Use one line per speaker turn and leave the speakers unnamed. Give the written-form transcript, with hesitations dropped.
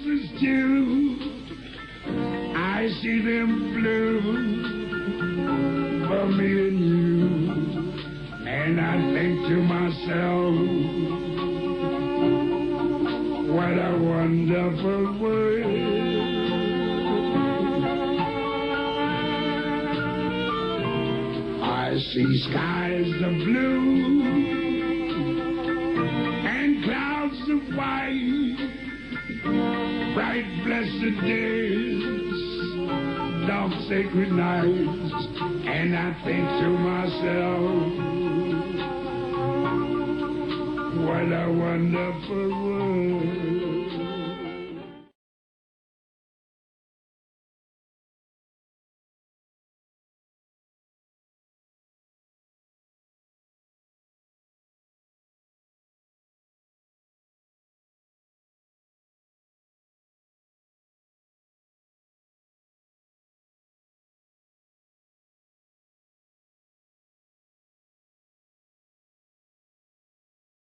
roses too. I see them blue for me and you. And I think to myself, what a wonderful world. I see skies of blue and clouds of white, bright blessed days, dark sacred nights, and I think to myself, what a wonderful world.